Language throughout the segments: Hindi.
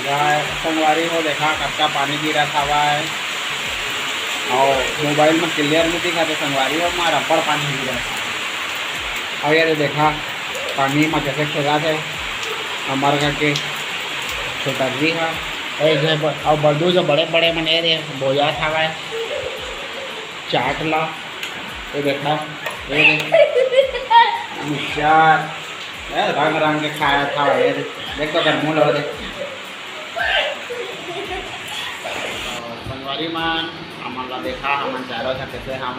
संगवारी हो देखा कच्चा पानी गिरा था है और मोबाइल में क्लियर नहीं दिखा तो संगवारी हो मैं रबड़ पानी गिरा था। और ये देखा पानी में कैसे खेला थे हमारे घर के छोटा जी है और बड़ू जो बड़े बड़े बने रे बोया था वह चाट ला ये देखा ये मिक्सचर रंग रंग के खाया था ये देख तो कर मुँह लगा दे संगवारी मान हमारा देखा हम चारों था कैसे हम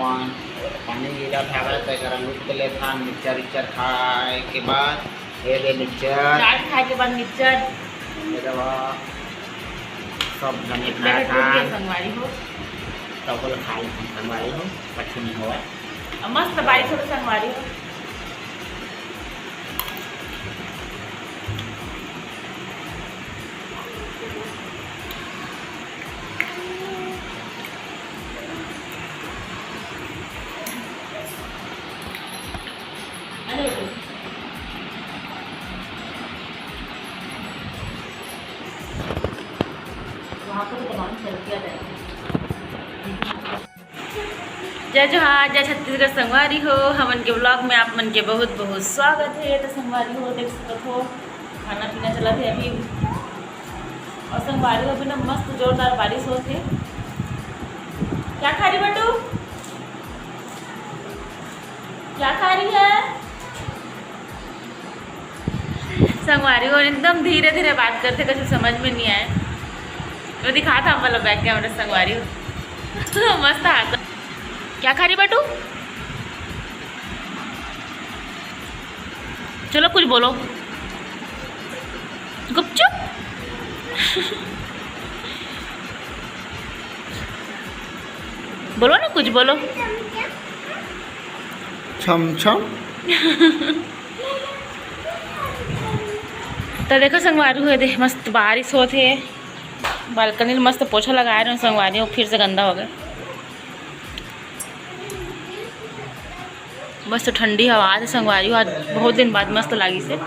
पानी गिरा था वह लुट के ले था मिक्सचर खाए के बाद ये दे मिक्सचर चाट खाए के बाद मिक्सचर सब जने खाया था संगवारी हो सब लोग खा लेते संगवारी हो पक्षी नहीं हुआ मस्त बारिश हो संगवारी हो। जय जोहार जय छत्तीसगढ़ संगवारी हो हमन के ब्लॉग में आप मन के बहुत बहुत स्वागत है। तो संगवारी हो देख सकते हो खाना पीना चला थे अभी और संगवारी हो अभी ना मस्त जोरदार बारिश हो थे। क्या खा रही बटू क्या खा रही है संगवारी हो एकदम धीरे धीरे बात करते कुछ समझ में नहीं आए वो दिखा था मतलब बैक कैमरा संगवारी हो मस्त हाथ क्या खा रही बटू चलो कुछ बोलो गुपचुप बोलो ना कुछ बोलो छम छम तो देखो संगवारी हुए देख मस्त बारिश होते बालकनी में मस्त पोछा लगाए रहे संगवारी हो फिर से गंदा हो गया। मस्त ठंडी हवा से संगवारी आज बहुत दिन बाद मस्त लगी से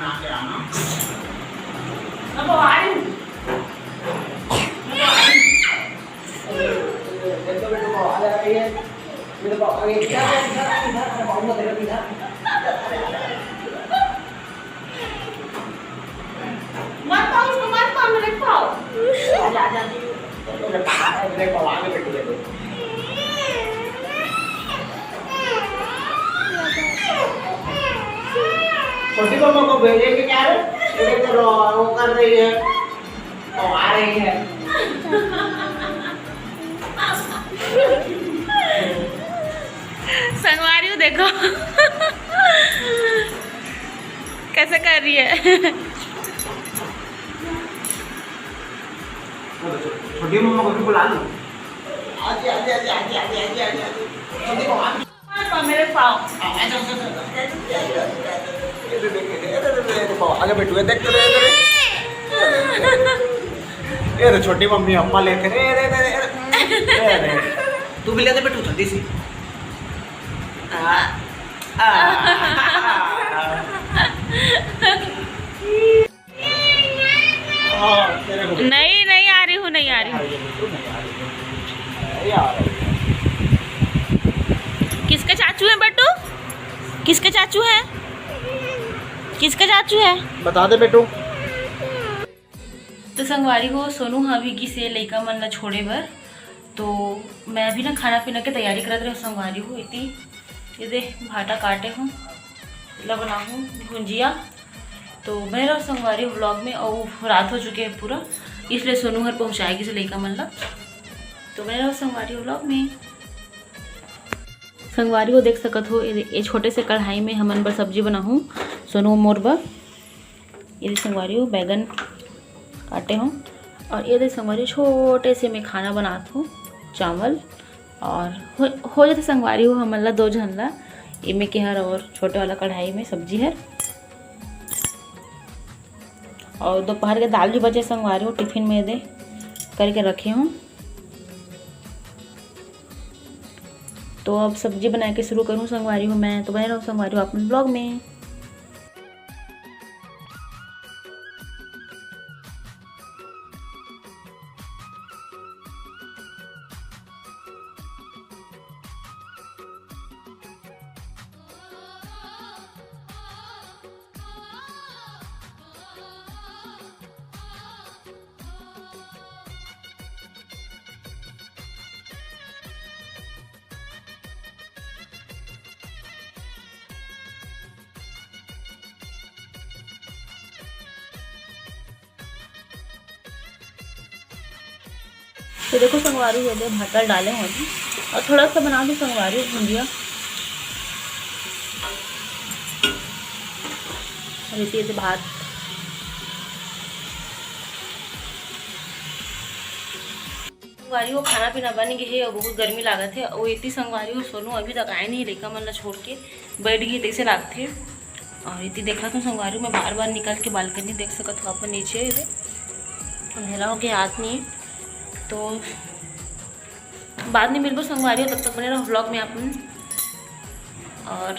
छोटी मम्मा को भेजेंगे क्या रे तो वो कर रही है तो आ रही है संगवारी देखो कैसे कर रही है छोटी मम्मा को भी बुला लो आजी आजी आजी आजी आजी आजी आजी छोटी मम्मा मेरे पाँव आगे बैठुए देख ये छोटी मम्मी अम्मा लेते रे तू भी लेते बैठू छोटी सी नहीं नहीं आ रही हूँ नहीं आ रही हूँ। किसके चाचू हैं बट्टू किसके चाचू हैं किसके चाचू है बता दे बेटू। तो संगवारी को सोनू हवीगी से लइका मन ला छोड़े बर तो मैं भी ना खाना पीना की तैयारी करत रहे संगवारी हो इतनी ये दे भाटा काटे हूँ ला बनाऊँ भुंजिया तो मैं रहा संगवारी व्लॉग में और रात हो चुके हैं पूरा इसलिए सोनू घर पहुँचाएगी से लइका मन ला तो मैं रहा संगवारी व्लॉग में। संगवारी को देख सकत हो ये छोटे से कढ़ाई में हमन बर सब्जी बनाऊँ सोनू मोर बर ये संगवारी हो बैगन काटे हूँ और ये संगवारी छोटे से मैं खाना बनाती हूँ चावल और हो जाते संगवारी हो हमन ला 2 जन ला इमे के हर और छोटे वाला कढ़ाई में सब्जी है और दोपहर के दाल भी बचे संगवारी हो टिफिन में दे करके रखे हूँ। तो अब सब्जी बना के शुरू करूँ संगवारी हो मैं तो बने रहो संगवारी हो अपने ब्लॉग में। तो देखो संगवारी हो गए, भाटा डाले हैं अभी और थोड़ा सा बना दूँ संगवारी भुंजिया। और इसी से भात संगवारी हो खाना पीना बन गए है और बहुत गर्मी लागत है। वो इतनी संगवारी हो सोनू अभी तक आए नहीं, लड़का मन ला छोड़ के बैठ गई तैसे लागते। और इतनी देखा तो संगवारी में बार बार निकल के बालकनी देख सकत हो अपन नीचे अंधेरा हो गया हाथ नहीं। तो बाद में मिलबो संगवारी हो, तब तक बने रहो व्लॉग में अपन। और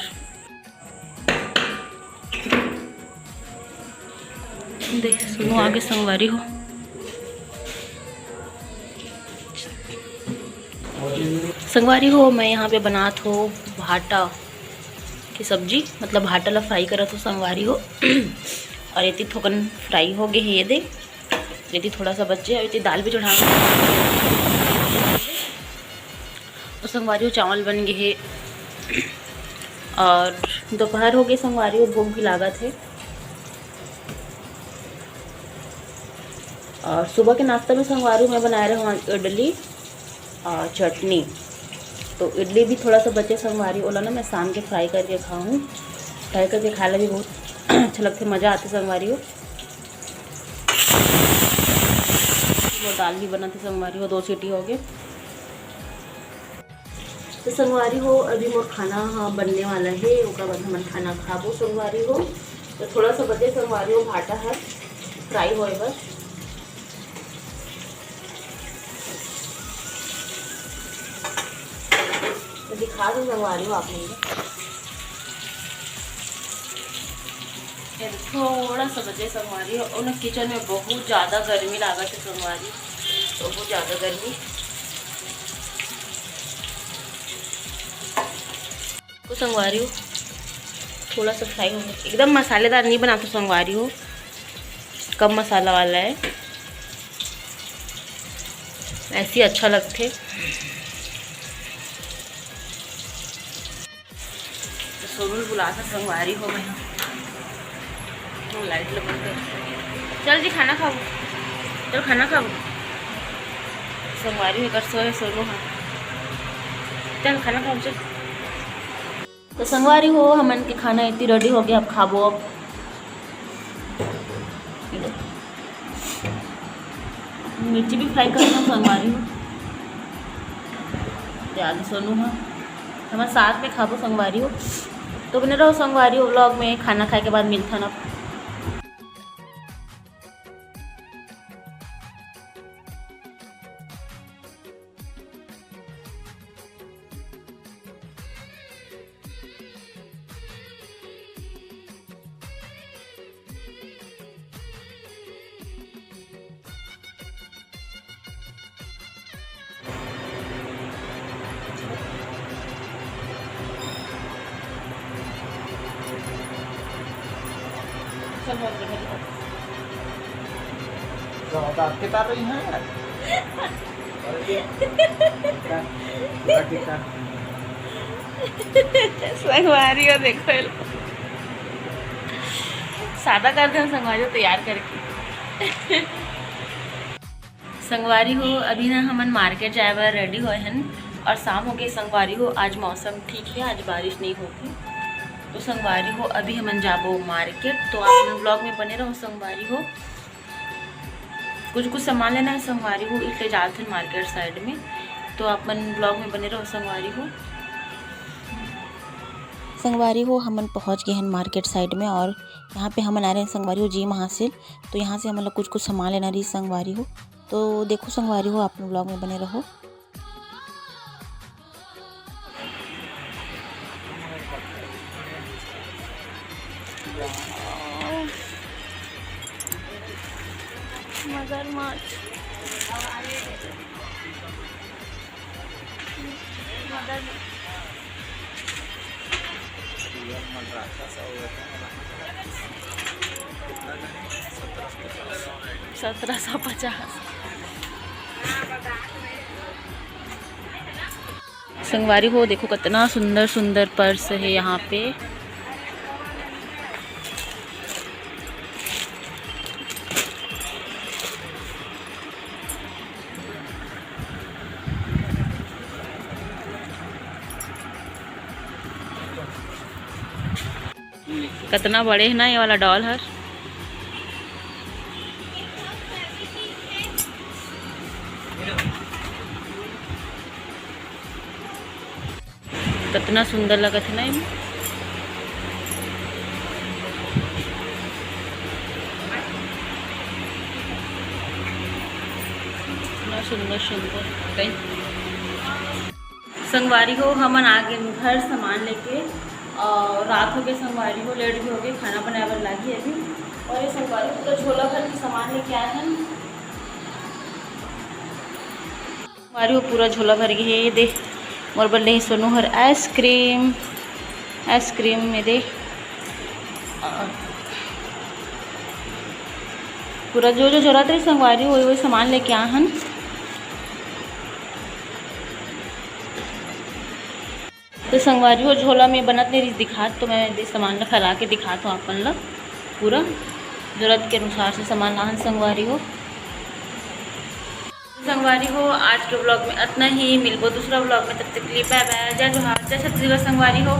देख सुनो आगे संगवारी हो संगवारी हो मैं यहाँ पे बनात हो भाटा की सब्जी, मतलब भाटा ला फ्राई करत हो संगवारी हो। और इतनी थोकन फ्राई हो गए है ये दे, इतनी थोड़ा सा बच्चे और इतनी दाल भी चढ़ा और संगवारी हो चावल बन गए है। और दोपहर हो गए संगवारी हो, भूख भी लागत है। और सुबह के नाश्ता में संगवारी में बनाए रहे हूँ इडली और चटनी। तो इडली भी थोड़ा सा बचे संगवारी ओला ना मैं शाम के फ्राई करके खाऊँ, फ्राई करके खाने भी बहुत अच्छा लगता है, मज़ा आता है संगवारी हो। वो दाल भी बनाती संगवारी हो, 2 सीटी हो गए। तो संगवारी हो अभी मोर खाना बनने वाला है, उसका बाद हम खाना खाबो संगवारी हो। तो थोड़ा सा बचे संगवारी हो भाटा है फ्राई होए बस। तो दिखा दो संगवारी हो आप लोग, थोड़ा सा बचे संगवारी हो। और किचन में बहुत ज़्यादा गर्मी लागत है संगवारी, बहुत ज़्यादा गर्मी। तो संगवारी हो थोड़ा सा फ्राई हो, एकदम मसालेदार नहीं बनाते संगवारी हो, कम मसाला वाला है, ऐसे ही अच्छा लगते। तो सोनू बुलाता संगवारी हो मैं तो लाइट लगा कर चल जी खाना खाओ, चल खाना खाओ। संगवारी कर सोए सोनू हाँ चल खाना खाओ चल। तो संगवारी हो हमन के खाना इतनी रेडी हो गया, अब खाबो। अब मिर्ची भी फ्राई करना संगवारी हो, याद सोनू हाँ हमारे साथ में खाबो संगवारी हो। तो बने रहो संगवारी हो व्लॉग में, खाना खाए के बाद मिलता ना। चल बहुत बढ़िया दांत के तार रही हैं यार। संगवारी हो देखो सादा कर दे संगवारी हो तैयार करके। संगवारी हो अभी ना हमन मार्केट जाए बार रेडी हुए हैं और शाम हो गई संगवारी हो। आज मौसम ठीक है, आज बारिश नहीं होगी। तो संगवारी हो अभी हमन जाबो मार्केट, तो आप लोग ब्लॉग में बने रहो संगवारी हो। कुछ सामान लेना है संगवारी हो, इसलिए जाते हैं मार्केट साइड में, तो अपन ब्लॉग में बने रहो संगवारी हो। संगवारी हो हमन पहुंच गए हैं मार्केट साइड में और यहाँ पे हमन आ रहे हैं संगवारी हो जी महासिल। तो यहाँ से हमन लोग कुछ सामान लेना रही संगवारी हो। तो देखो संगवारी हो आप लोग ब्लॉग में बने रहो। मगरमच्छ $1750। संगवारी हो देखो कितना सुंदर सुंदर पर्स है यहाँ पे। कितना बड़े है ना ये वाला डॉल है। कितना सुंदर लगत है ना ये। सुंदर सुंदर कई संगवारी हो हमन आगे घर सामान लेके और रात हो गए संगवारी हो, लेट भी हो गए, खाना बनाए लागी अभी। और ये संगवारी पूरा झोला भर के सामान लेके आए हैं। संगवारी हो पूरा झोला भर गई है। ये दे मोर बल्ले ही सोनू हर आइसक्रीम में दे पूरा जो जो जरूरत है संगवारी हो वही सामान लेके आए हैं। तो संगवारी हो झोला में बनत नहीं रही दिखात, तो मैं सामान ला फैला के दिखाता हूँ अपन ला पूरा ज़रूरत के अनुसार से सामान लाहन। संगवारी हो आज के ब्लॉग में इतना ही, मिलबो दूसरा ब्लॉग में, तब तक के लिए बाय बाय, जय जोहार, जय छत्तीसगढ़ संगवारी हो।